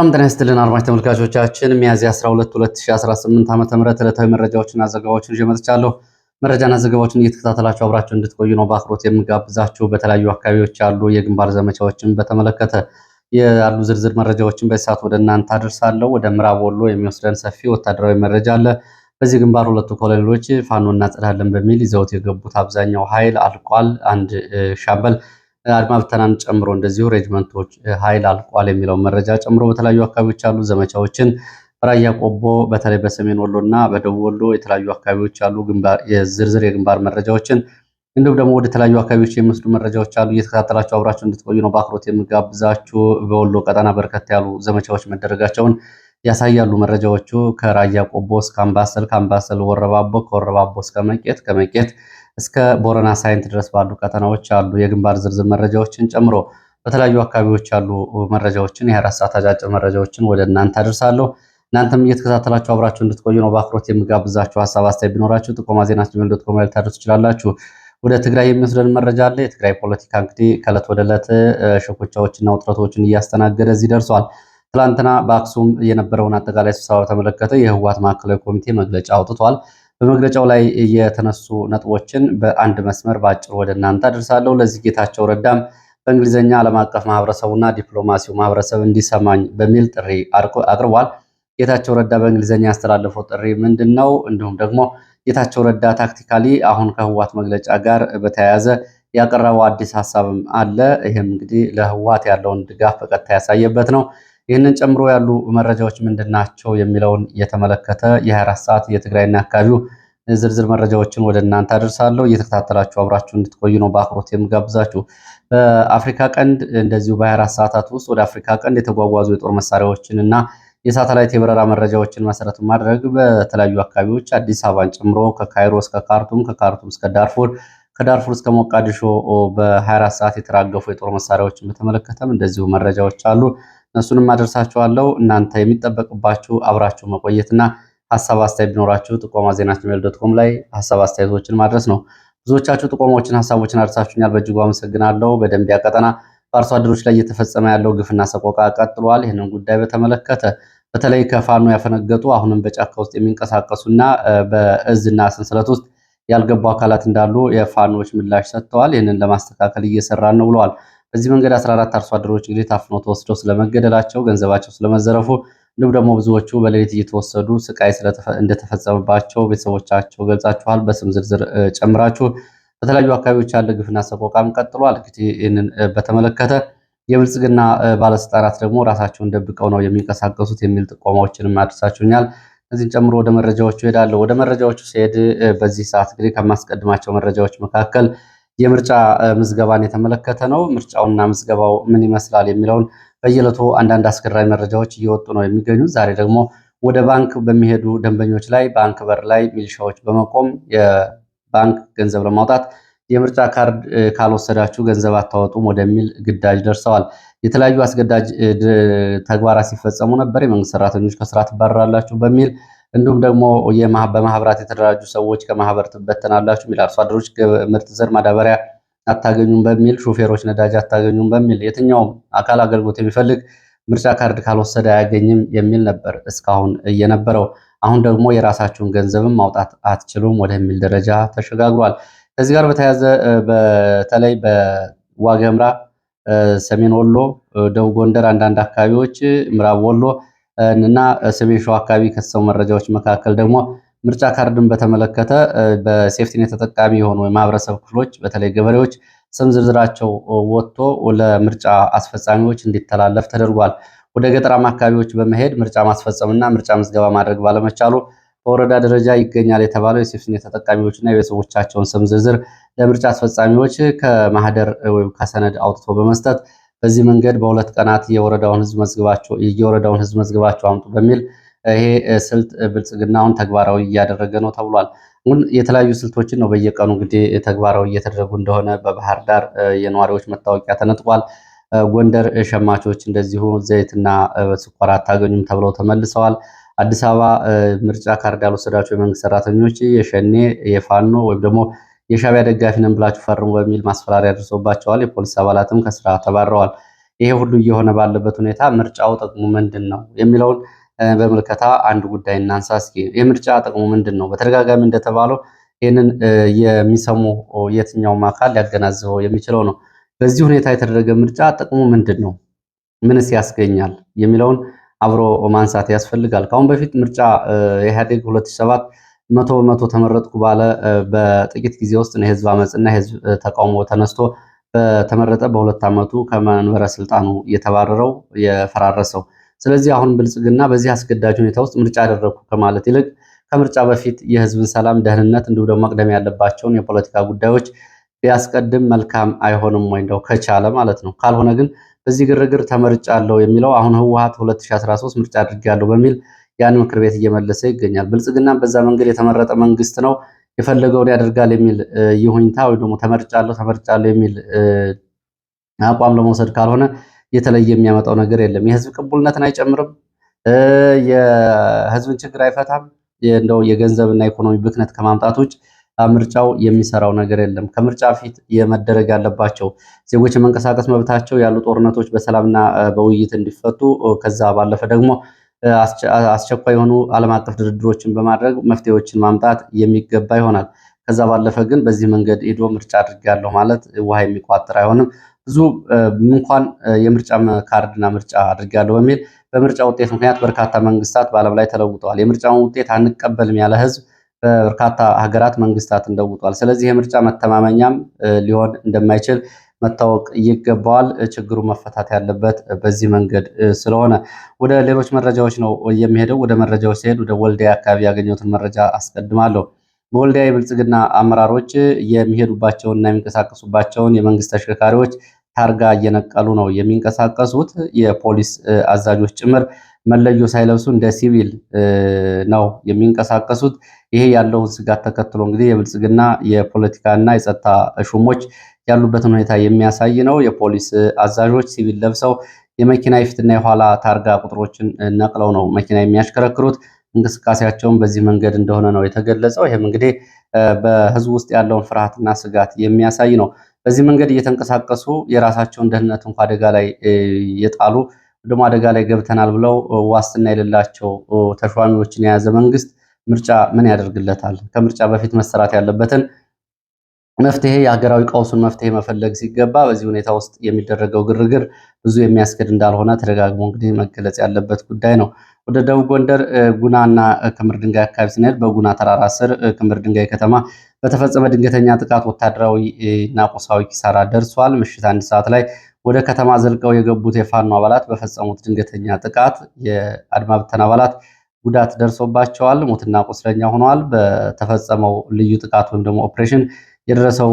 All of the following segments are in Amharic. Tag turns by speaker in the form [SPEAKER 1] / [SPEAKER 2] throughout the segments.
[SPEAKER 1] ጤና ይስጥልን አድማጭ ተመልካቾቻችን ሚያዝያ 12 2018 ዓ.ም ዕለታዊ መረጃዎችና ዘገባዎችን ይዤ መጥቻለሁ። መረጃና ዘገባዎችን እየተከታተላችሁ አብራችሁ እንድትቆዩ ነው በአክብሮት የምጋብዛችሁ። በተለያዩ አካባቢዎች ያሉ የግንባር ዘመቻዎችን በተመለከተ ያሉ ዝርዝር መረጃዎችን በዚህ ሰዓት ወደ እናንተ አደርሳለሁ። ወደ ምዕራብ ወሎ የሚወስደን ሰፊ ወታደራዊ መረጃ አለ። በዚህ ግንባር ሁለቱ ኮሎኔሎች ፋኖ እናጸዳለን በሚል ይዘውት የገቡት አብዛኛው ኃይል አልቋል። አንድ ሻምበል አድማ ብተናን ጨምሮ እንደዚሁ ሬጅመንቶች ኃይል አልቋል የሚለው መረጃ ጨምሮ በተለያዩ አካባቢዎች ያሉ ዘመቻዎችን ራያ ቆቦ በተለይ በሰሜን ወሎ እና በደቡብ ወሎ የተለያዩ አካባቢዎች ያሉ የዝርዝር የግንባር መረጃዎችን እንዲሁም ደግሞ ወደ ተለያዩ አካባቢዎች የሚወስዱ መረጃዎች አሉ። እየተከታተላችሁ አብራችሁ እንድትቆዩ ነው በአክብሮት የምጋብዛችሁ። በወሎ ቀጠና በርከት ያሉ ዘመቻዎች መደረጋቸውን ያሳያሉ መረጃዎቹ። ከራያ ቆቦ እስከ አምባሰል፣ ከአምባሰል ወረባቦ፣ ከወረባቦ እስከ መቄት፣ ከመቄት እስከ ቦረና ሳይንት ድረስ ባሉ ቀጠናዎች ያሉ የግንባር ዝርዝር መረጃዎችን ጨምሮ በተለያዩ አካባቢዎች ያሉ መረጃዎችን የ24 ሰዓት አጫጭር መረጃዎችን ወደ እናንተ አደርሳለሁ። እናንተም እየተከታተላችሁ አብራችሁ እንድትቆዩ ነው በአክብሮት የምጋብዛችሁ። ሀሳብ አስተያየት ቢኖራችሁ ጥቆማ@gmail.com ላይ ልታደርሱ ትችላላችሁ። ወደ ትግራይ የሚወስደን መረጃ አለ። የትግራይ ፖለቲካ እንግዲህ ከዕለት ወደ ዕለት ሽኩቻዎችና ውጥረቶችን እያስተናገደ እዚህ ደርሷል። ትላንትና በአክሱም የነበረውን አጠቃላይ ስብሰባ በተመለከተ የህወሓት ማዕከላዊ ኮሚቴ መግለጫ አውጥቷል። በመግለጫው ላይ የተነሱ ነጥቦችን በአንድ መስመር በአጭሩ ወደ እናንተ አደርሳለሁ። ለዚህ ጌታቸው ረዳም በእንግሊዝኛ ዓለም አቀፍ ማህበረሰቡና ዲፕሎማሲው ማህበረሰብ እንዲሰማኝ በሚል ጥሪ አቅርቧል። ጌታቸው ረዳ በእንግሊዝኛ ያስተላለፈው ጥሪ ምንድን ነው? እንዲሁም ደግሞ ጌታቸው ረዳ ታክቲካሊ አሁን ከህወሓት መግለጫ ጋር በተያያዘ ያቀረበው አዲስ ሀሳብም አለ። ይህም እንግዲህ ለህወሓት ያለውን ድጋፍ በቀጥታ ያሳየበት ነው። ይህንን ጨምሮ ያሉ መረጃዎች ምንድናቸው የሚለውን የተመለከተ የ24 ሰዓት የትግራይና አካባቢው ዝርዝር መረጃዎችን ወደ እናንተ አደርሳለሁ። እየተከታተላችሁ አብራችሁ እንድትቆዩ ነው በአክብሮት የምጋብዛችሁ። በአፍሪካ ቀንድ እንደዚሁ በ24 ሰዓታት ውስጥ ወደ አፍሪካ ቀንድ የተጓጓዙ የጦር መሳሪያዎችን እና የሳተላይት የበረራ መረጃዎችን መሰረት ማድረግ በተለያዩ አካባቢዎች አዲስ አበባን ጨምሮ ከካይሮ እስከ ካርቱም፣ ከካርቱም እስከ ዳርፉር፣ ከዳርፉር እስከ ሞቃዲሾ በ24 ሰዓት የተራገፉ የጦር መሳሪያዎችን በተመለከተም እንደዚሁ መረጃዎች አሉ። እነሱንም አደርሳችኋለሁ። እናንተ የሚጠበቅባችሁ አብራችሁ መቆየትና ሀሳብ አስተያየት ቢኖራችሁ ጥቆማ@gmail.com ላይ ሀሳብ አስተያየቶችን ማድረስ ነው። ብዙዎቻችሁ ጥቆማዎችን፣ ሀሳቦችን አድርሳችሁኛል። በእጅጉ አመሰግናለሁ። በደንቢያ ቀጠና በአርሶ አደሮች ላይ የተፈጸመ ያለው ግፍና ሰቆቃ ቀጥሏል። ይህንን ጉዳይ በተመለከተ በተለይ ከፋኖ ያፈነገጡ አሁንም በጫካ ውስጥ የሚንቀሳቀሱና በእዝና ሰንሰለት ውስጥ ያልገቡ አካላት እንዳሉ የፋኖች ምላሽ ሰጥተዋል። ይህንን ለማስተካከል እየሰራን ነው ብለዋል። በዚህ መንገድ 14 አርሶ አደሮች እንግዲህ ታፍነው ተወስደው ስለመገደላቸው፣ ገንዘባቸው ስለመዘረፉ እንዲሁም ደግሞ ብዙዎቹ በሌሊት እየተወሰዱ ስቃይ እንደተፈጸመባቸው ቤተሰቦቻቸው ገልጻችኋል። በስም ዝርዝር ጨምራችሁ በተለያዩ አካባቢዎች ያለ ግፍና ሰቆቃም ቀጥሏል። እንግዲህ ይህንን በተመለከተ የብልጽግና ባለስልጣናት ደግሞ ራሳቸውን ደብቀው ነው የሚንቀሳቀሱት የሚል ጥቆማዎችንም አድርሳችሁኛል። እዚህን ጨምሮ ወደ መረጃዎቹ እሄዳለሁ። ወደ መረጃዎቹ ሲሄድ በዚህ ሰዓት እንግዲህ ከማስቀድማቸው መረጃዎች መካከል የምርጫ ምዝገባን የተመለከተ ነው። ምርጫውና ምዝገባው ምን ይመስላል የሚለውን በየዕለቱ አንዳንድ አስገራሚ መረጃዎች እየወጡ ነው የሚገኙት። ዛሬ ደግሞ ወደ ባንክ በሚሄዱ ደንበኞች ላይ ባንክ በር ላይ ሚሊሻዎች በመቆም የባንክ ገንዘብ ለማውጣት የምርጫ ካርድ ካልወሰዳችሁ ገንዘብ አታወጡም ወደሚል ግዳጅ ደርሰዋል። የተለያዩ አስገዳጅ ተግባራት ሲፈጸሙ ነበር። የመንግስት ሰራተኞች ከስራ ትባረራላችሁ በሚል እንዲሁም ደግሞ በማህበራት የተደራጁ ሰዎች ከማህበር ትበተናላችሁ የሚል፣ አርሶ አደሮች ምርጥ ዘር ማዳበሪያ አታገኙም በሚል፣ ሹፌሮች ነዳጅ አታገኙም በሚል፣ የትኛውም አካል አገልግሎት የሚፈልግ ምርጫ ካርድ ካልወሰደ አያገኝም የሚል ነበር እስካሁን እየነበረው። አሁን ደግሞ የራሳችሁን ገንዘብም ማውጣት አትችሉም ወደሚል ደረጃ ተሸጋግሯል። ከዚህ ጋር በተያያዘ በተለይ በዋግኽምራ፣ ሰሜን ወሎ፣ ደቡብ ጎንደር አንዳንድ አካባቢዎች፣ ምዕራብ ወሎ እና ሰሜን ሸዋ አካባቢ ከተሰሙ መረጃዎች መካከል ደግሞ ምርጫ ካርድን በተመለከተ በሴፍቲኔት ተጠቃሚ የሆኑ የማህበረሰብ ክፍሎች በተለይ ገበሬዎች ስም ዝርዝራቸው ወጥቶ ለምርጫ አስፈጻሚዎች እንዲተላለፍ ተደርጓል። ወደ ገጠራማ አካባቢዎች በመሄድ ምርጫ ማስፈጸምና ምርጫ ምዝገባ ማድረግ ባለመቻሉ በወረዳ ደረጃ ይገኛል የተባለው የሴፍቲኔት ተጠቃሚዎችና የቤተሰቦቻቸውን ስም ዝርዝር ለምርጫ አስፈጻሚዎች ከማህደር ወይም ከሰነድ አውጥቶ በመስጠት በዚህ መንገድ በሁለት ቀናት የወረዳውን ህዝብ መዝግባቸው አምጡ በሚል ይሄ ስልት ብልጽግናውን ተግባራዊ እያደረገ ነው ተብሏል። አሁን የተለያዩ ስልቶችን ነው በየቀኑ እንግዲህ ተግባራዊ እየተደረጉ እንደሆነ በባህር ዳር የነዋሪዎች መታወቂያ ተነጥቋል። ጎንደር ሸማቾች እንደዚሁ ዘይትና ስኳር አታገኙም ተብለው ተመልሰዋል። አዲስ አበባ ምርጫ ካርድ ያልወሰዳቸው የመንግስት ሰራተኞች የሸኔ የፋኖ ወይም ደግሞ የሻዕቢያ ደጋፊ ነን ብላችሁ ፈርሙ በሚል ማስፈራሪያ ደርሶባቸዋል። የፖሊስ አባላትም ከስራ ተባረዋል። ይሄ ሁሉ እየሆነ ባለበት ሁኔታ ምርጫው ጥቅሙ ምንድን ነው የሚለውን በምልከታ አንድ ጉዳይ እናንሳ እስኪ። የምርጫ ጥቅሙ ምንድን ነው? በተደጋጋሚ እንደተባለው ይህንን የሚሰሙ የትኛውም አካል ሊያገናዝበው የሚችለው ነው። በዚህ ሁኔታ የተደረገ ምርጫ ጥቅሙ ምንድን ነው? ምንስ ያስገኛል የሚለውን አብሮ ማንሳት ያስፈልጋል። ከአሁን በፊት ምርጫ ኢህአዴግ 2007 100 ተመረጥኩ ባለ በጥቂት ጊዜ ውስጥ ነው የህዝብ አመፅና የህዝብ ተቃውሞ ተነስቶ በተመረጠ በሁለት ዓመቱ ከመንበረ ስልጣኑ የተባረረው የፈራረሰው። ስለዚህ አሁን ብልጽግና በዚህ አስገዳጅ ሁኔታ ውስጥ ምርጫ አደረግኩ ከማለት ይልቅ ከምርጫ በፊት የህዝብን ሰላም፣ ደህንነት እንዲሁ ደግሞ መቅደም ያለባቸውን የፖለቲካ ጉዳዮች ቢያስቀድም መልካም አይሆንም ወይ? እንደው ከቻለ ማለት ነው። ካልሆነ ግን በዚህ ግርግር ተመርጫለሁ የሚለው አሁን ህወሓት 2013 ምርጫ አድርጌያለሁ በሚል ያን ምክር ቤት እየመለሰ ይገኛል። ብልጽግና በዛ መንገድ የተመረጠ መንግስት ነው የፈለገውን ያደርጋል የሚል ይሁንታ ወይ ደግሞ ተመርጫለሁ የሚል አቋም ለመውሰድ ካልሆነ የተለየ የሚያመጣው ነገር የለም። የህዝብ ቅቡልነትን አይጨምርም፣ የህዝብን ችግር አይፈታም። እንደው የገንዘብና ኢኮኖሚ ብክነት ከማምጣት ውጭ ምርጫው የሚሰራው ነገር የለም። ከምርጫ ፊት የመደረግ ያለባቸው ዜጎች የመንቀሳቀስ መብታቸው ያሉ ጦርነቶች በሰላምና በውይይት እንዲፈቱ፣ ከዛ ባለፈ ደግሞ አስቸኳይ የሆኑ ዓለም አቀፍ ድርድሮችን በማድረግ መፍትሄዎችን ማምጣት የሚገባ ይሆናል። ከዛ ባለፈ ግን በዚህ መንገድ ሄዶ ምርጫ አድርጌያለሁ ማለት ውሃ የሚቋጥር አይሆንም። ብዙ እንኳን የምርጫ ካርድና ምርጫ አድርጌያለሁ በሚል በምርጫ ውጤት ምክንያት በርካታ መንግስታት በዓለም ላይ ተለውጠዋል። የምርጫውን ውጤት አንቀበልም ያለ ህዝብ በርካታ ሀገራት መንግስታትን ለውጧል። ስለዚህ የምርጫ መተማመኛም ሊሆን እንደማይችል መታወቅ ይገባዋል። ችግሩ መፈታት ያለበት በዚህ መንገድ ስለሆነ ወደ ሌሎች መረጃዎች ነው የሚሄደው። ወደ መረጃዎች ሲሄድ ወደ ወልዲያ አካባቢ ያገኘሁትን መረጃ አስቀድማለሁ። በወልዲያ የብልጽግና አመራሮች የሚሄዱባቸውንና የሚንቀሳቀሱባቸውን የመንግስት ተሽከርካሪዎች ታርጋ እየነቀሉ ነው የሚንቀሳቀሱት። የፖሊስ አዛዦች ጭምር መለዮ ሳይለብሱ እንደ ሲቪል ነው የሚንቀሳቀሱት። ይሄ ያለውን ስጋት ተከትሎ እንግዲህ የብልጽግና የፖለቲካና የጸጥታ ሹሞች ያሉበትን ሁኔታ የሚያሳይ ነው። የፖሊስ አዛዦች ሲቪል ለብሰው የመኪና የፊትና የኋላ ታርጋ ቁጥሮችን ነቅለው ነው መኪና የሚያሽከረክሩት። እንቅስቃሴያቸውን በዚህ መንገድ እንደሆነ ነው የተገለጸው። ይህም እንግዲህ በህዝቡ ውስጥ ያለውን ፍርሃትና ስጋት የሚያሳይ ነው። በዚህ መንገድ እየተንቀሳቀሱ የራሳቸውን ደህንነት እንኳ አደጋ ላይ የጣሉ ደግሞ አደጋ ላይ ገብተናል ብለው ዋስትና የሌላቸው ተሿሚዎችን የያዘ መንግስት ምርጫ ምን ያደርግለታል? ከምርጫ በፊት መሰራት ያለበትን መፍትሄ የሀገራዊ ቀውሱን መፍትሄ መፈለግ ሲገባ በዚህ ሁኔታ ውስጥ የሚደረገው ግርግር ብዙ የሚያስገድ እንዳልሆነ ተደጋግሞ እንግዲህ መገለጽ ያለበት ጉዳይ ነው። ወደ ደቡብ ጎንደር ጉናና ክምር ድንጋይ አካባቢ ስንሄድ በጉና ተራራ ስር ክምር ድንጋይ ከተማ በተፈጸመ ድንገተኛ ጥቃት ወታደራዊ እና ቁሳዊ ኪሳራ ደርሷል። ምሽት 1 ሰዓት ላይ ወደ ከተማ ዘልቀው የገቡት የፋኖ አባላት በፈጸሙት ድንገተኛ ጥቃት የአድማ ብተና አባላት ጉዳት ደርሶባቸዋል። ሞትና ቁስለኛ ሆነዋል። በተፈጸመው ልዩ ጥቃት ወይም ደግሞ ኦፕሬሽን የደረሰው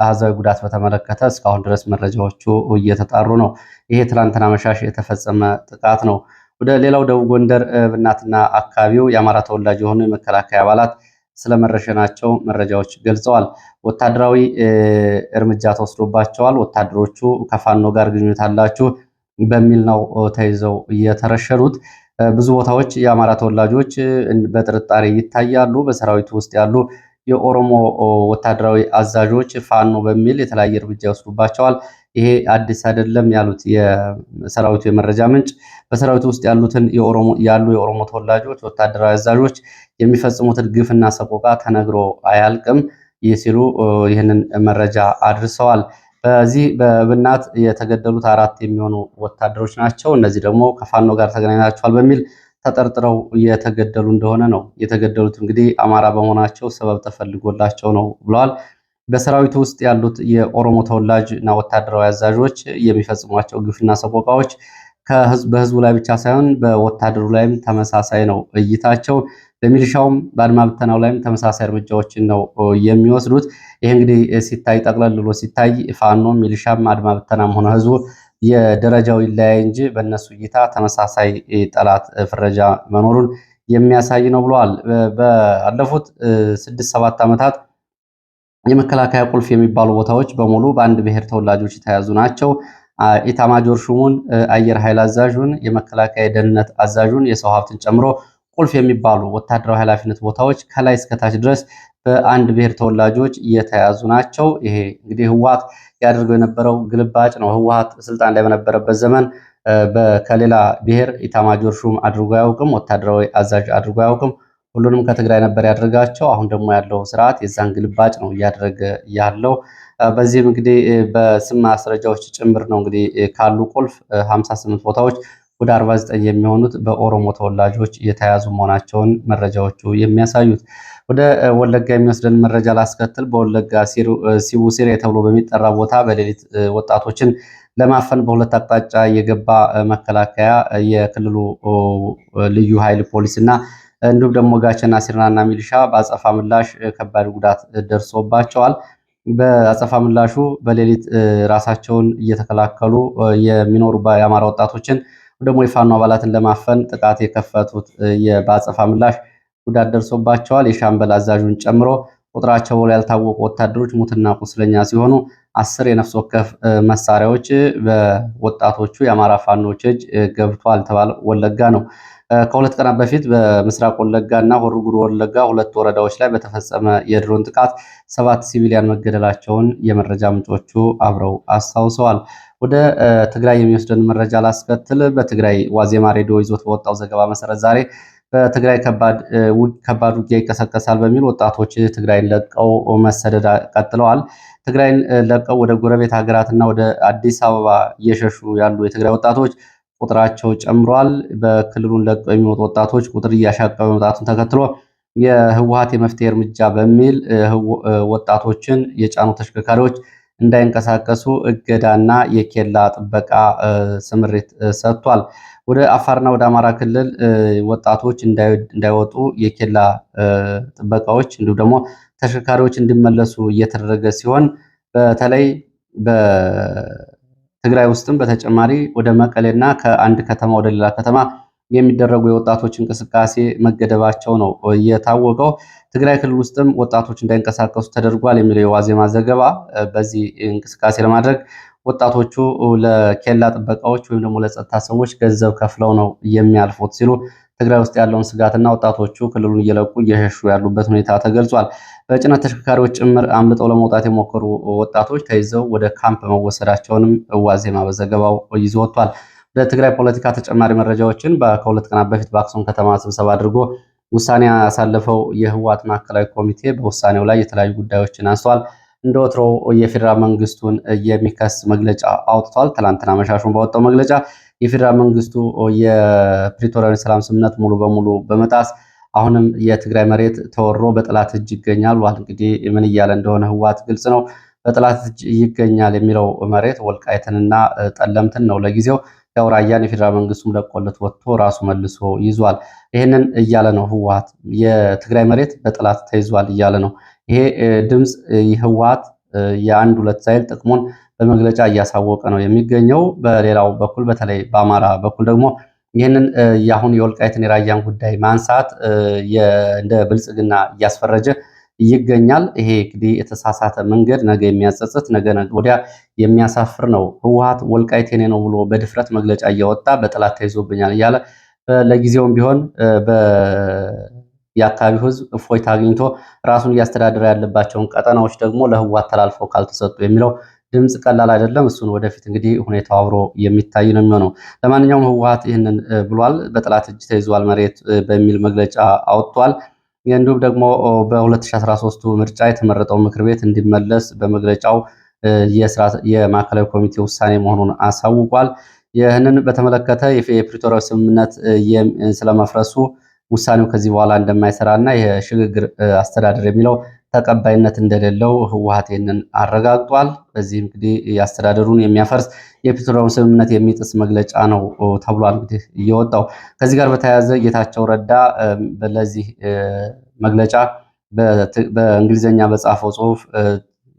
[SPEAKER 1] አሃዛዊ ጉዳት በተመለከተ እስካሁን ድረስ መረጃዎቹ እየተጣሩ ነው። ይሄ ትላንትና መሻሽ የተፈጸመ ጥቃት ነው። ወደ ሌላው ደቡብ ጎንደር ብናትና አካባቢው የአማራ ተወላጅ የሆኑ የመከላከያ አባላት ስለመረሸናቸው መረጃዎች ገልጸዋል። ወታደራዊ እርምጃ ተወስዶባቸዋል። ወታደሮቹ ከፋኖ ጋር ግንኙነት አላችሁ በሚል ነው ተይዘው የተረሸኑት። ብዙ ቦታዎች የአማራ ተወላጆች በጥርጣሬ ይታያሉ። በሰራዊቱ ውስጥ ያሉ የኦሮሞ ወታደራዊ አዛዦች ፋኖ በሚል የተለያየ እርምጃ ይወስዱባቸዋል። ይሄ አዲስ አይደለም ያሉት የሰራዊቱ የመረጃ ምንጭ በሰራዊቱ ውስጥ ያሉትን የኦሮሞ ተወላጆች ወታደራዊ አዛዦች የሚፈጽሙትን ግፍና ሰቆቃ ተነግሮ አያልቅም ሲሉ ይህንን መረጃ አድርሰዋል። በዚህ በብናት የተገደሉት 4 የሚሆኑ ወታደሮች ናቸው። እነዚህ ደግሞ ከፋኖ ጋር ተገናኝታችኋል በሚል ተጠርጥረው የተገደሉ እንደሆነ ነው። የተገደሉት እንግዲህ አማራ በመሆናቸው ሰበብ ተፈልጎላቸው ነው ብለዋል። በሰራዊቱ ውስጥ ያሉት የኦሮሞ ተወላጅ እና ወታደራዊ አዛዦች የሚፈጽሟቸው ግፍና ሰቆቃዎች በህዝቡ ላይ ብቻ ሳይሆን በወታደሩ ላይም ተመሳሳይ ነው እይታቸው። በሚሊሻውም በአድማ ብተናው ላይም ተመሳሳይ እርምጃዎችን ነው የሚወስዱት። ይህ እንግዲህ ሲታይ ጠቅለል ብሎ ሲታይ ፋኖ ሚሊሻም አድማ ብተናም ሆነ ህዝቡ የደረጃው ይለያይ እንጂ በእነሱ እይታ ተመሳሳይ ጠላት ፍረጃ መኖሩን የሚያሳይ ነው ብለዋል። ባለፉት 6-7 ዓመታት የመከላከያ ቁልፍ የሚባሉ ቦታዎች በሙሉ በአንድ ብሔር ተወላጆች የተያዙ ናቸው። ኢታማጆር ሹሙን፣ አየር ኃይል አዛዡን፣ የመከላከያ የደህንነት አዛዡን፣ የሰው ሀብትን ጨምሮ ቁልፍ የሚባሉ ወታደራዊ ኃላፊነት ቦታዎች ከላይ እስከታች ድረስ በአንድ ብሔር ተወላጆች እየተያዙ ናቸው። ይሄ እንግዲህ ህወሓት ያደርገው የነበረው ግልባጭ ነው። ህወሓት ስልጣን ላይ በነበረበት ዘመን ከሌላ ብሔር ኢታማጆር ሹም አድርጎ አያውቅም፣ ወታደራዊ አዛዥ አድርጎ አያውቅም። ሁሉንም ከትግራይ ነበር ያደርጋቸው። አሁን ደግሞ ያለው ስርዓት የዛን ግልባጭ ነው እያደረገ ያለው። በዚህም እንግዲህ በስም ማስረጃዎች ጭምር ነው እንግዲህ ካሉ ቁልፍ 58 ቦታዎች ወደ 49 የሚሆኑት በኦሮሞ ተወላጆች የተያዙ መሆናቸውን መረጃዎቹ የሚያሳዩት። ወደ ወለጋ የሚወስደን መረጃ ላስከትል። በወለጋ ሲቡ ሲሬ ተብሎ በሚጠራ ቦታ በሌሊት ወጣቶችን ለማፈን በሁለት አቅጣጫ የገባ መከላከያ፣ የክልሉ ልዩ ኃይል ፖሊስ እና እንዲሁም ደግሞ ጋቸና ሲርናና ሚሊሻ በአጸፋ ምላሽ ከባድ ጉዳት ደርሶባቸዋል። በአጸፋ ምላሹ በሌሊት ራሳቸውን እየተከላከሉ የሚኖሩ የአማራ ወጣቶችን ደግሞ የፋኖ አባላትን ለማፈን ጥቃት የከፈቱት በአጸፋ ምላሽ ጉዳት ደርሶባቸዋል። የሻምበል አዛዡን ጨምሮ ቁጥራቸው ያልታወቁ ወታደሮች ሙትና ቁስለኛ ሲሆኑ 10 የነፍስ ወከፍ መሳሪያዎች በወጣቶቹ የአማራ ፋኖች እጅ ገብቷል ተባለ። ወለጋ ነው። ከሁለት ቀናት በፊት በምስራቅ ወለጋ እና ሆሮ ጉዱሩ ወለጋ ሁለት ወረዳዎች ላይ በተፈጸመ የድሮን ጥቃት 7 ሲቪሊያን መገደላቸውን የመረጃ ምንጮቹ አብረው አስታውሰዋል። ወደ ትግራይ የሚወስደን መረጃ ላስከትል። በትግራይ ዋዜማ ሬዲዮ ይዞት በወጣው ዘገባ መሰረት ዛሬ በትግራይ ከባድ ውጊያ ይቀሰቀሳል በሚል ወጣቶች ትግራይን ለቀው መሰደድ ቀጥለዋል። ትግራይን ለቀው ወደ ጎረቤት ሀገራትና ወደ አዲስ አበባ እየሸሹ ያሉ የትግራይ ወጣቶች ቁጥራቸው ጨምሯል። በክልሉን ለቀው የሚወጡ ወጣቶች ቁጥር እያሻቀበ መምጣቱን ተከትሎ የህወሓት የመፍትሄ እርምጃ በሚል ወጣቶችን የጫኑ ተሽከርካሪዎች እንዳይንቀሳቀሱ እገዳና የኬላ ጥበቃ ስምሪት ሰጥቷል። ወደ አፋርና ወደ አማራ ክልል ወጣቶች እንዳይወጡ የኬላ ጥበቃዎች እንዲሁም ደግሞ ተሽከርካሪዎች እንዲመለሱ እየተደረገ ሲሆን በተለይ በትግራይ ውስጥም በተጨማሪ ወደ መቀሌና ከአንድ ከተማ ወደ ሌላ ከተማ የሚደረጉ የወጣቶች እንቅስቃሴ መገደባቸው ነው የታወቀው። ትግራይ ክልል ውስጥም ወጣቶች እንዳይንቀሳቀሱ ተደርጓል የሚለው የዋዜማ ዘገባ በዚህ እንቅስቃሴ ለማድረግ ወጣቶቹ ለኬላ ጥበቃዎች ወይም ደግሞ ለጸጥታ ሰዎች ገንዘብ ከፍለው ነው የሚያልፉት ሲሉ ትግራይ ውስጥ ያለውን ስጋትና ወጣቶቹ ክልሉን እየለቁ እየሸሹ ያሉበት ሁኔታ ተገልጿል። በጭነት ተሽከርካሪዎች ጭምር አምልጠው ለመውጣት የሞከሩ ወጣቶች ተይዘው ወደ ካምፕ መወሰዳቸውንም ዋዜማ በዘገባው ይዞ ወጥቷል። ለትግራይ ፖለቲካ ተጨማሪ መረጃዎችን ከሁለት ቀናት በፊት በአክሱም ከተማ ስብሰባ አድርጎ ውሳኔ ያሳለፈው የህወሓት ማዕከላዊ ኮሚቴ በውሳኔው ላይ የተለያዩ ጉዳዮችን አንስቷል። እንደ ወትሮ የፌዴራል መንግስቱን የሚከስ መግለጫ አውጥቷል። ትላንትና መሻሹን ባወጣው መግለጫ የፌዴራል መንግስቱ የፕሪቶሪያውን ሰላም ስምምነት ሙሉ በሙሉ በመጣስ አሁንም የትግራይ መሬት ተወሮ በጠላት እጅ ይገኛል። እንግዲህ ምን እያለ እንደሆነ ህወሓት ግልጽ ነው። በጠላት እጅ ይገኛል የሚለው መሬት ወልቃይትንና ጠለምትን ነው። ለጊዜው ያው ራያን የፌዴራል መንግስቱም ለቆለት ወጥቶ ራሱ መልሶ ይዟል። ይህንን እያለ ነው ህወሓት የትግራይ መሬት በጠላት ተይዟል እያለ ነው። ይሄ ድምፅ ህወሓት የአንድ ሁለት ሳይል ጥቅሙን በመግለጫ እያሳወቀ ነው የሚገኘው። በሌላው በኩል በተለይ በአማራ በኩል ደግሞ ይህንን የአሁን የወልቃይትን የራያን ጉዳይ ማንሳት እንደ ብልጽግና እያስፈረጀ ይገኛል። ይሄ እንግዲህ የተሳሳተ መንገድ ነገ የሚያጸጽት ነገ ወዲያ የሚያሳፍር ነው። ህወሓት ወልቃይት የኔ ነው ብሎ በድፍረት መግለጫ እያወጣ በጠላት ተይዞብኛል እያለ ለጊዜውም ቢሆን የአካባቢው ህዝብ እፎይታ አግኝቶ ራሱን እያስተዳደረ ያለባቸውን ቀጠናዎች ደግሞ ለህወሓት ተላልፈው ካልተሰጡ የሚለው ድምፅ ቀላል አይደለም። እሱን ወደፊት እንግዲህ ሁኔታው አብሮ የሚታይ ነው የሚሆነው። ለማንኛውም ህወሓት ይህንን ብሏል። በጠላት እጅ ተይዟል መሬት በሚል መግለጫ አወጥቷል። እንዲሁም ደግሞ በ2013 ምርጫ የተመረጠው ምክር ቤት እንዲመለስ በመግለጫው የማዕከላዊ ኮሚቴ ውሳኔ መሆኑን አሳውቋል። ይህንን በተመለከተ የፕሪቶሪያው ስምምነት ስለመፍረሱ ውሳኔው ከዚህ በኋላ እንደማይሰራና የሽግግር አስተዳደር የሚለው ተቀባይነት እንደሌለው ህወሓት ይህንን አረጋግጧል። በዚህም እንግዲህ የአስተዳደሩን የሚያፈርስ የፕሪቶሪያውን ስምምነት የሚጥስ መግለጫ ነው ተብሏል እንግዲህ እየወጣው። ከዚህ ጋር በተያያዘ ጌታቸው ረዳ ለዚህ መግለጫ በእንግሊዝኛ በጻፈው ጽሁፍ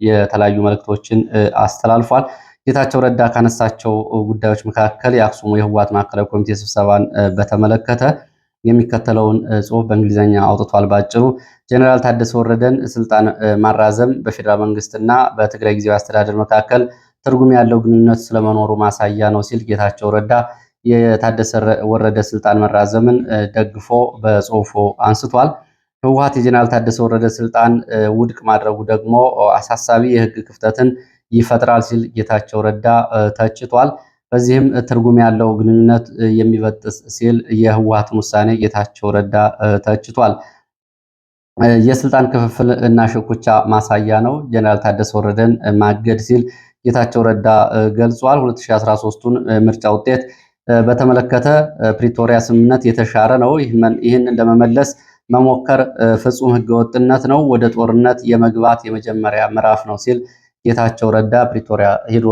[SPEAKER 1] የተለያዩ መልእክቶችን አስተላልፏል። ጌታቸው ረዳ ካነሳቸው ጉዳዮች መካከል የአክሱሙ የህወሓት ማዕከላዊ ኮሚቴ ስብሰባን በተመለከተ የሚከተለውን ጽሁፍ በእንግሊዝኛ አውጥቷል። ባጭሩ ጀነራል ታደሰ ወረደን ስልጣን ማራዘም በፌዴራል መንግስትና በትግራይ ጊዜያዊ አስተዳደር መካከል ትርጉም ያለው ግንኙነት ስለመኖሩ ማሳያ ነው ሲል ጌታቸው ረዳ የታደሰ ወረደ ስልጣን መራዘምን ደግፎ በጽሁፉ አንስቷል። ህወሓት የጀነራል ታደሰ ወረደ ስልጣን ውድቅ ማድረጉ ደግሞ አሳሳቢ የህግ ክፍተትን ይፈጥራል ሲል ጌታቸው ረዳ ተችቷል። በዚህም ትርጉም ያለው ግንኙነት የሚበጥስ ሲል የህወሓትን ውሳኔ ጌታቸው ረዳ ተችቷል። የስልጣን ክፍፍል እና ሽኩቻ ማሳያ ነው ጀነራል ታደሰ ወረደን ማገድ ሲል ጌታቸው ረዳ ገልጿል። 2013ቱን ምርጫ ውጤት በተመለከተ ፕሪቶሪያ ስምምነት የተሻረ ነው። ይህንን ለመመለስ መሞከር ፍጹም ህገወጥነት ነው፣ ወደ ጦርነት የመግባት የመጀመሪያ ምዕራፍ ነው ሲል ጌታቸው ረዳ ፕሪቶሪያ ሄዶ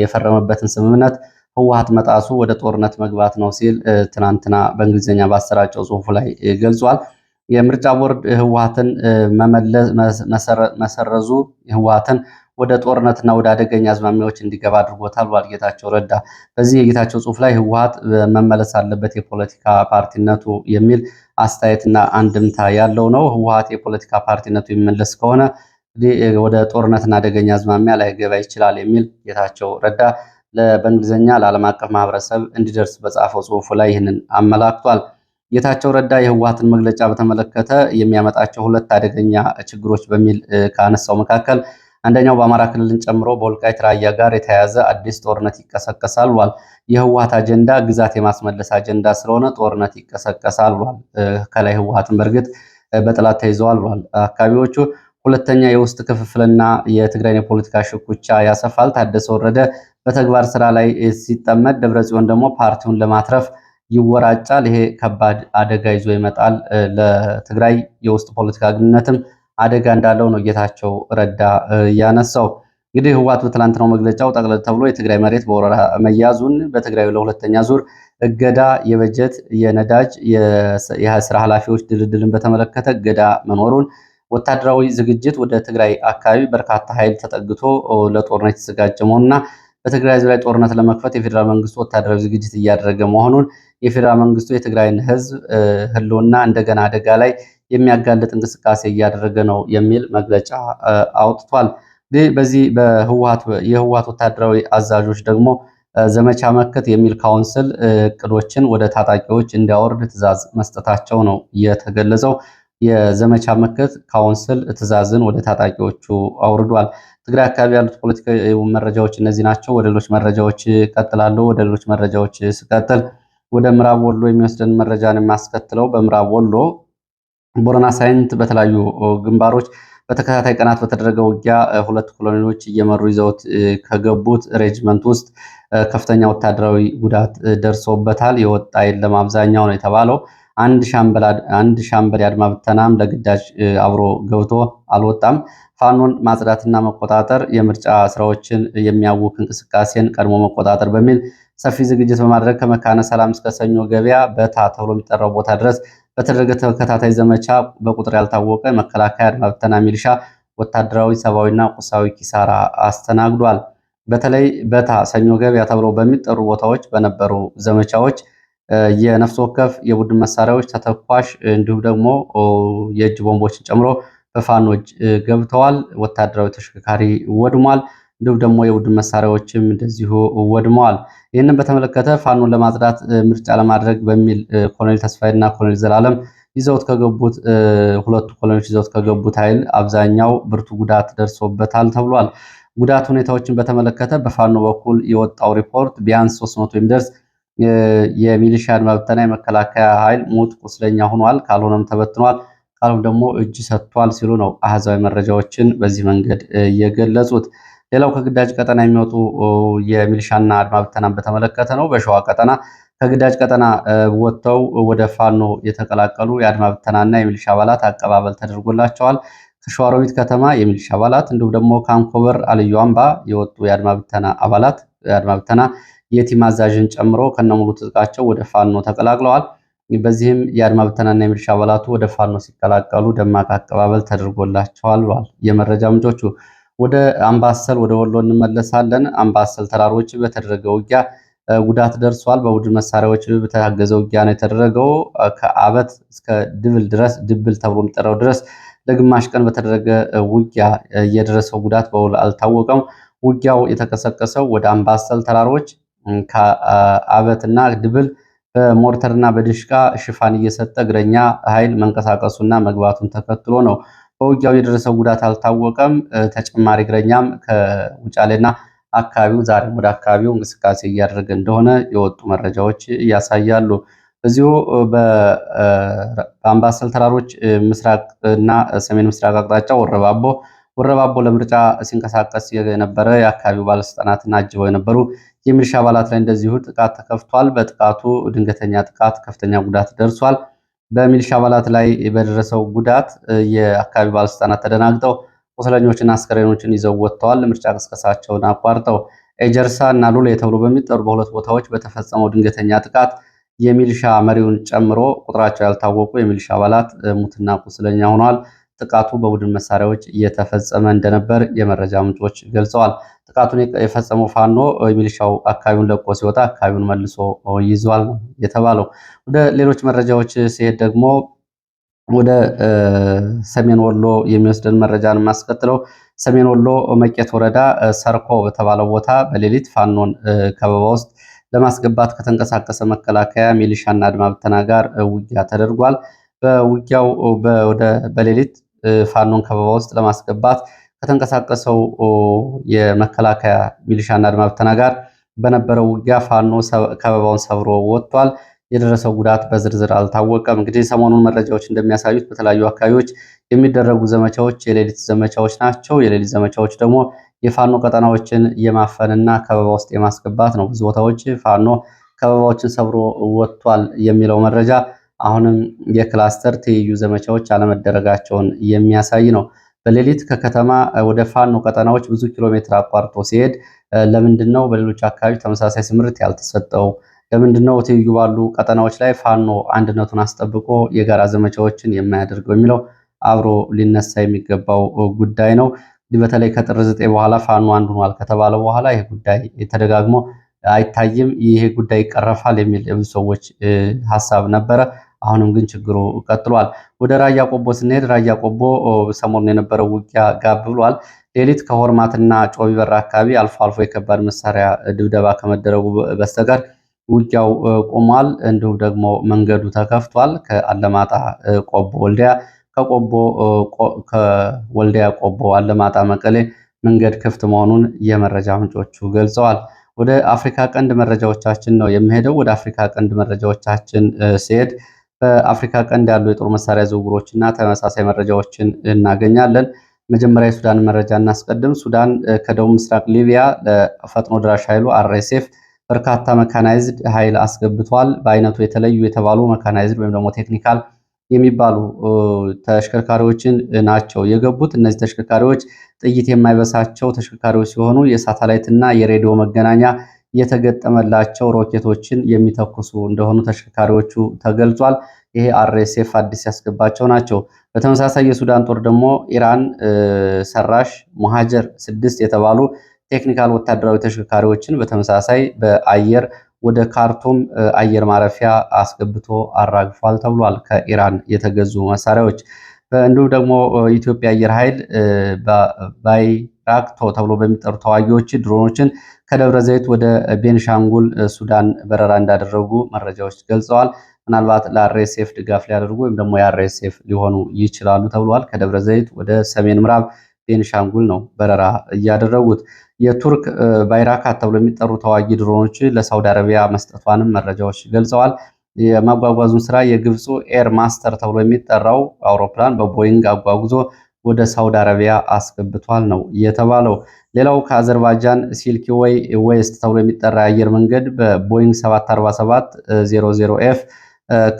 [SPEAKER 1] የፈረመበትን ስምምነት ህወሓት መጣሱ ወደ ጦርነት መግባት ነው ሲል ትናንትና በእንግሊዝኛ ባሰራጨው ጽሁፉ ላይ ገልጿል። የምርጫ ቦርድ ህወሓትን መሰረዙ ህወሓትን ወደ ጦርነትና ወደ አደገኛ አዝማሚያዎች እንዲገባ አድርጎታል ብሏል ጌታቸው ረዳ። በዚህ የጌታቸው ጽሁፍ ላይ ህወሓት መመለስ አለበት የፖለቲካ ፓርቲነቱ የሚል አስተያየትና አንድምታ ያለው ነው። ህወሓት የፖለቲካ ፓርቲነቱ የሚመለስ ከሆነ ወደ ጦርነትና አደገኛ አዝማሚያ ላይገባ ይችላል የሚል ጌታቸው ረዳ በእንግሊዝኛ ለዓለም አቀፍ ማህበረሰብ እንዲደርስ በጻፈው ጽሁፉ ላይ ይህንን አመላክቷል። ጌታቸው ረዳ የህወሓትን መግለጫ በተመለከተ የሚያመጣቸው ሁለት አደገኛ ችግሮች በሚል ካነሳው መካከል አንደኛው በአማራ ክልልን ጨምሮ በወልቃይት ራያ ጋር የተያያዘ አዲስ ጦርነት ይቀሰቀሳል ብሏል። የህወሓት አጀንዳ ግዛት የማስመለስ አጀንዳ ስለሆነ ጦርነት ይቀሰቀሳል ብሏል። ከላይ ህወሓትን በእርግጥ በጠላት ተይዘዋል ብሏል አካባቢዎቹ። ሁለተኛ የውስጥ ክፍፍልና የትግራይን የፖለቲካ ሽኩቻ ያሰፋል። ታደሰ ወረደ በተግባር ስራ ላይ ሲጠመድ፣ ደብረጽዮን ደግሞ ፓርቲውን ለማትረፍ ይወራጫል። ይሄ ከባድ አደጋ ይዞ ይመጣል። ለትግራይ የውስጥ ፖለቲካ ግንኙነትም አደጋ እንዳለው ነው ጌታቸው ረዳ ያነሳው። እንግዲህ ህወሓት በትላንትናው መግለጫው ጠቅለል ተብሎ የትግራይ መሬት በወረራ መያዙን፣ በትግራይ ለሁለተኛ ዙር እገዳ፣ የበጀት፣ የነዳጅ፣ የስራ ኃላፊዎች ድልድልን በተመለከተ እገዳ መኖሩን፣ ወታደራዊ ዝግጅት ወደ ትግራይ አካባቢ በርካታ ኃይል ተጠግቶ ለጦርነት የተዘጋጀ መሆኑና በትግራይ ህዝብ ላይ ጦርነት ለመክፈት የፌዴራል መንግስቱ ወታደራዊ ዝግጅት እያደረገ መሆኑን፣ የፌዴራል መንግስቱ የትግራይን ህዝብ ህልውና እንደገና አደጋ ላይ የሚያጋልጥ እንቅስቃሴ እያደረገ ነው የሚል መግለጫ አውጥቷል። በዚህ የህወሓት ወታደራዊ አዛዦች ደግሞ ዘመቻ መከት የሚል ካውንስል እቅዶችን ወደ ታጣቂዎች እንዲያወርድ ትዕዛዝ መስጠታቸው ነው የተገለጸው። የዘመቻ መከት ካውንስል ትዕዛዝን ወደ ታጣቂዎቹ አውርዷል። ትግራይ አካባቢ ያሉት ፖለቲካዊ መረጃዎች እነዚህ ናቸው። ወደ ሌሎች መረጃዎች እቀጥላለሁ። ወደ ሌሎች መረጃዎች ስቀጥል ወደ ምዕራብ ወሎ የሚወስደን መረጃን የማስከትለው በምዕራብ ወሎ ቦረና ሳይንት በተለያዩ ግንባሮች በተከታታይ ቀናት በተደረገው ውጊያ ሁለት ኮሎኔሎች እየመሩ ይዘውት ከገቡት ሬጅመንት ውስጥ ከፍተኛ ወታደራዊ ጉዳት ደርሶበታል። የወጣ የለም አብዛኛው ነው የተባለው። አንድ ሻምበል የአድማ ብተናም ለግዳጅ አብሮ ገብቶ አልወጣም። ፋኖን ማጽዳትና መቆጣጠር፣ የምርጫ ስራዎችን የሚያውክ እንቅስቃሴን ቀድሞ መቆጣጠር በሚል ሰፊ ዝግጅት በማድረግ ከመካነ ሰላም እስከ ሰኞ ገበያ በታ ተብሎ የሚጠራው ቦታ ድረስ በተደረገ ተከታታይ ዘመቻ በቁጥር ያልታወቀ መከላከያ፣ አድማ ብተና፣ ሚሊሻ ወታደራዊ፣ ሰብአዊና ቁሳዊ ኪሳራ አስተናግዷል። በተለይ በታ፣ ሰኞ ገበያ ተብለው በሚጠሩ ቦታዎች በነበሩ ዘመቻዎች የነፍስ ወከፍ የቡድን መሳሪያዎች፣ ተተኳሽ እንዲሁም ደግሞ የእጅ ቦምቦችን ጨምሮ በፋኖች ገብተዋል። ወታደራዊ ተሽከርካሪ ወድሟል። እንዲሁም ደግሞ የቡድን መሳሪያዎችም እንደዚሁ ወድመዋል። ይህንን በተመለከተ ፋኖን ለማጽዳት ምርጫ ለማድረግ በሚል ኮሎኔል ተስፋዬና ኮሎኔል ዘላለም ይዘውት ከገቡት ሁለቱ ኮሎኔሎች ይዘውት ከገቡት ኃይል አብዛኛው ብርቱ ጉዳት ደርሶበታል ተብሏል። ጉዳት ሁኔታዎችን በተመለከተ በፋኖ በኩል የወጣው ሪፖርት ቢያንስ 300 የሚደርስ የሚሊሻ አድማ ብተና የመከላከያ ኃይል ሙት ቁስለኛ ሆኗል፣ ካልሆነም ተበትኗል፣ ካልሆነም ደግሞ እጅ ሰጥቷል ሲሉ ነው አሃዛዊ መረጃዎችን በዚህ መንገድ የገለጹት። ሌላው ከግዳጅ ቀጠና የሚወጡ የሚሊሻና አድማ ብተናን በተመለከተ ነው። በሸዋ ቀጠና ከግዳጅ ቀጠና ወጥተው ወደ ፋኖ የተቀላቀሉ የአድማ ብተናና የሚሊሻ አባላት አቀባበል ተደርጎላቸዋል። ከሸዋሮቢት ከተማ የሚሊሻ አባላት እንዲሁም ደግሞ ከአንኮበር አልዩ አምባ የወጡ የአድማ ብተና አባላት የአድማ ብተና የቲም አዛዥን ጨምሮ ከነሙሉ ትጥቃቸው ወደ ፋኖ ተቀላቅለዋል። በዚህም የአድማ ብተናና የሚሊሻ አባላቱ ወደ ፋኖ ሲቀላቀሉ ደማቅ አቀባበል ተደርጎላቸዋል ብለዋል የመረጃ ምንጮቹ። ወደ አምባሰል ወደ ወሎ እንመለሳለን። አምባሰል ተራሮች በተደረገ ውጊያ ጉዳት ደርሷል። በቡድን መሳሪያዎች በተያገዘ ውጊያ ነው የተደረገው። ከአበት እስከ ድብል ድረስ ድብል ተብሎ የሚጠራው ድረስ ለግማሽ ቀን በተደረገ ውጊያ የደረሰው ጉዳት በውል አልታወቀም። ውጊያው የተቀሰቀሰው ወደ አምባሰል ተራሮች ከአበትና ድብል በሞርተርና በድሽቃ ሽፋን እየሰጠ እግረኛ ኃይል መንቀሳቀሱና መግባቱን ተከትሎ ነው። በውጊያው የደረሰው ጉዳት አልታወቀም። ተጨማሪ እግረኛም ከውጫሌና አካባቢው ዛሬም ወደ አካባቢው እንቅስቃሴ እያደረገ እንደሆነ የወጡ መረጃዎች ያሳያሉ። እዚሁ በአምባሰል ተራሮች ምስራቅ እና ሰሜን ምስራቅ አቅጣጫ ወረባቦ ለምርጫ ሲንቀሳቀስ የነበረ የአካባቢው ባለስልጣናትና አጅበው የነበሩ የሚሊሻ አባላት ላይ እንደዚሁ ጥቃት ተከፍቷል። በጥቃቱ ድንገተኛ ጥቃት ከፍተኛ ጉዳት ደርሷል። በሚሊሻ አባላት ላይ በደረሰው ጉዳት የአካባቢ ባለስልጣናት ተደናግጠው ቁስለኞችና አስከሬኖችን ይዘው ወጥተዋል። ምርጫ ቅስቀሳቸውን አቋርጠው ኤጀርሳ እና ሉሌ ተብሎ በሚጠሩ በሁለት ቦታዎች በተፈጸመው ድንገተኛ ጥቃት የሚሊሻ መሪውን ጨምሮ ቁጥራቸው ያልታወቁ የሚሊሻ አባላት ሙትና ቁስለኛ ሆነዋል። ጥቃቱ በቡድን መሳሪያዎች እየተፈጸመ እንደነበር የመረጃ ምንጮች ገልጸዋል። ጥቃቱን የፈጸመው ፋኖ ሚሊሻው አካባቢውን ለቆ ሲወጣ አካባቢውን መልሶ ይዟል ነው የተባለው። ወደ ሌሎች መረጃዎች ሲሄድ ደግሞ ወደ ሰሜን ወሎ የሚወስደን መረጃን የማስከትለው ሰሜን ወሎ መቄት ወረዳ ሰርኮ በተባለው ቦታ በሌሊት ፋኖን ከበባ ውስጥ ለማስገባት ከተንቀሳቀሰ መከላከያ ሚሊሻና አድማ ብተና ጋር ውጊያ ተደርጓል። በውጊያው በሌሊት ፋኖን ከበባ ውስጥ ለማስገባት ከተንቀሳቀሰው የመከላከያ ሚሊሻና አድማ ብተና ጋር በነበረው ውጊያ ፋኖ ከበባውን ሰብሮ ወጥቷል። የደረሰው ጉዳት በዝርዝር አልታወቀም። እንግዲህ ሰሞኑን መረጃዎች እንደሚያሳዩት በተለያዩ አካባቢዎች የሚደረጉ ዘመቻዎች የሌሊት ዘመቻዎች ናቸው። የሌሊት ዘመቻዎች ደግሞ የፋኖ ቀጠናዎችን የማፈንና ከበባ ውስጥ የማስገባት ነው። ብዙ ቦታዎች ፋኖ ከበባዎችን ሰብሮ ወጥቷል የሚለው መረጃ አሁንም የክላስተር ትይዩ ዘመቻዎች አለመደረጋቸውን የሚያሳይ ነው። በሌሊት ከከተማ ወደ ፋኖ ቀጠናዎች ብዙ ኪሎ ሜትር አቋርጦ ሲሄድ ለምንድን ነው በሌሎች አካባቢ ተመሳሳይ ስምርት ያልተሰጠው? ለምንድን ነው ትይዩ ባሉ ቀጠናዎች ላይ ፋኖ አንድነቱን አስጠብቆ የጋራ ዘመቻዎችን የማያደርገው የሚለው አብሮ ሊነሳ የሚገባው ጉዳይ ነው። በተለይ ከጥር 9 በኋላ ፋኖ አንድ ሆኗል ከተባለ በኋላ ይህ ጉዳይ ተደጋግሞ አይታይም። ይሄ ጉዳይ ይቀረፋል የሚል የብዙ ሰዎች ሀሳብ ነበረ። አሁንም ግን ችግሩ ቀጥሏል። ወደ ራያ ቆቦ ስንሄድ ራያ ቆቦ ሰሞኑን የነበረው ውጊያ ጋብ ብሏል። ሌሊት ከሆርማትና ጮቢበር አካባቢ አልፎ አልፎ የከባድ መሳሪያ ድብደባ ከመደረጉ በስተቀር ውጊያው ቆሟል። እንዲሁም ደግሞ መንገዱ ተከፍቷል። ከአለማጣ ቆቦ ወልዲያ፣ ከወልዲያ ቆቦ አለማጣ መቀሌ መንገድ ክፍት መሆኑን የመረጃ ምንጮቹ ገልጸዋል። ወደ አፍሪካ ቀንድ መረጃዎቻችን ነው የሚሄደው። ወደ አፍሪካ ቀንድ መረጃዎቻችን ሲሄድ በአፍሪካ ቀንድ ያሉ የጦር መሳሪያ ዝውውሮችና ተመሳሳይ መረጃዎችን እናገኛለን። መጀመሪያ የሱዳን መረጃ እናስቀድም። ሱዳን ከደቡብ ምስራቅ ሊቢያ ለፈጥኖ ድራሽ ኃይሉ አርኤስኤፍ በርካታ መካናይዝድ ኃይል አስገብቷል። በአይነቱ የተለዩ የተባሉ መካናይዝድ ወይም ደግሞ ቴክኒካል የሚባሉ ተሽከርካሪዎችን ናቸው የገቡት። እነዚህ ተሽከርካሪዎች ጥይት የማይበሳቸው ተሽከርካሪዎች ሲሆኑ የሳተላይት እና የሬዲዮ መገናኛ የተገጠመላቸው ሮኬቶችን የሚተኩሱ እንደሆኑ ተሽከርካሪዎቹ ተገልጿል። ይሄ አርኤስኤፍ አዲስ ያስገባቸው ናቸው። በተመሳሳይ የሱዳን ጦር ደግሞ ኢራን ሰራሽ ሙሃጀር 6 የተባሉ ቴክኒካል ወታደራዊ ተሽከርካሪዎችን በተመሳሳይ በአየር ወደ ካርቱም አየር ማረፊያ አስገብቶ አራግፏል ተብሏል። ከኢራን የተገዙ መሳሪያዎች እንዲሁም ደግሞ ኢትዮጵያ አየር ኃይል ባይራክቶ ተብሎ በሚጠሩ ተዋጊዎች ድሮኖችን ከደብረ ዘይት ወደ ቤንሻንጉል ሱዳን በረራ እንዳደረጉ መረጃዎች ገልጸዋል። ምናልባት ለአርኤስኤፍ ድጋፍ ሊያደርጉ ወይም ደግሞ የአርኤስኤፍ ሊሆኑ ይችላሉ ተብሏል። ከደብረ ዘይት ወደ ሰሜን ምዕራብ ቤንሻንጉል ነው በረራ እያደረጉት። የቱርክ ባይራካት ተብሎ የሚጠሩ ተዋጊ ድሮኖች ለሳውዲ አረቢያ መስጠቷንም መረጃዎች ገልጸዋል። የማጓጓዙን ስራ የግብፁ ኤር ማስተር ተብሎ የሚጠራው አውሮፕላን በቦይንግ አጓጉዞ ወደ ሳውዲ አረቢያ አስገብቷል ነው የተባለው። ሌላው ከአዘርባይጃን ሲልኪ ዌይ ዌስት ተብሎ የሚጠራ የአየር መንገድ በቦይንግ 747-00ኤፍ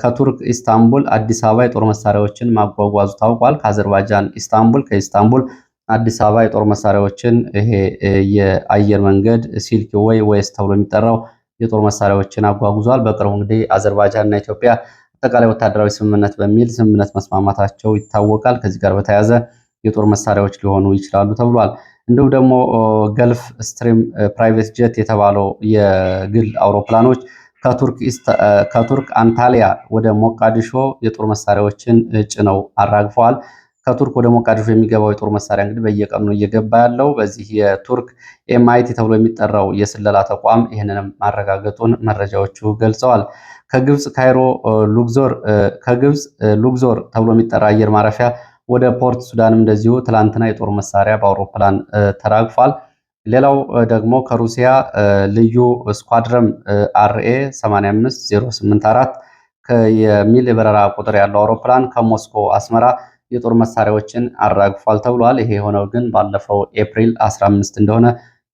[SPEAKER 1] ከቱርክ ኢስታንቡል አዲስ አበባ የጦር መሳሪያዎችን ማጓጓዙ ታውቋል። ከአዘርባይጃን ኢስታንቡል፣ ከኢስታንቡል አዲስ አበባ የጦር መሳሪያዎችን ይሄ የአየር መንገድ ሲልኪ ዌይ ዌስት ተብሎ የሚጠራው የጦር መሳሪያዎችን አጓጉዟል። በቅርቡ እንግዲህ አዘርባይጃን እና ኢትዮጵያ አጠቃላይ ወታደራዊ ስምምነት በሚል ስምምነት መስማማታቸው ይታወቃል። ከዚህ ጋር በተያያዘ የጦር መሳሪያዎች ሊሆኑ ይችላሉ ተብሏል። እንዲሁም ደግሞ ገልፍ ስትሪም ፕራይቬት ጀት የተባለው የግል አውሮፕላኖች ከቱርክ አንታሊያ ወደ ሞቃዲሾ የጦር መሳሪያዎችን ጭነው አራግፈዋል። ከቱርክ ወደ ሞቃዲሾ የሚገባው የጦር መሳሪያ እንግዲህ በየቀኑ እየገባ ያለው በዚህ የቱርክ ኤምአይቲ ተብሎ የሚጠራው የስለላ ተቋም ይህንንም ማረጋገጡን መረጃዎቹ ገልጸዋል። ከግብፅ ካይሮ ሉግዞር ተብሎ የሚጠራ አየር ማረፊያ ወደ ፖርት ሱዳንም እንደዚሁ ትላንትና የጦር መሳሪያ በአውሮፕላን ተራግፏል። ሌላው ደግሞ ከሩሲያ ልዩ ስኳድረም አርኤ 85084 የሚል የበረራ ቁጥር ያለው አውሮፕላን ከሞስኮ አስመራ የጦር መሳሪያዎችን አራግፏል ተብሏል። ይሄ የሆነው ግን ባለፈው ኤፕሪል 15 እንደሆነ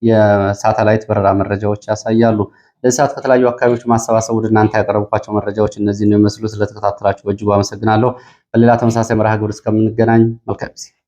[SPEAKER 1] የሳተላይት በረራ መረጃዎች ያሳያሉ። ለዚህ ሰዓት ከተለያዩ አካባቢዎች ማሰባሰብ ወደ እናንተ ያቀረብኳቸው መረጃዎች እነዚህ ነው የሚመስሉ። ስለተከታተላችሁ በእጅጉ አመሰግናለሁ። በሌላ ተመሳሳይ መርሃ ግብር እስከምንገናኝ መልካም ጊዜ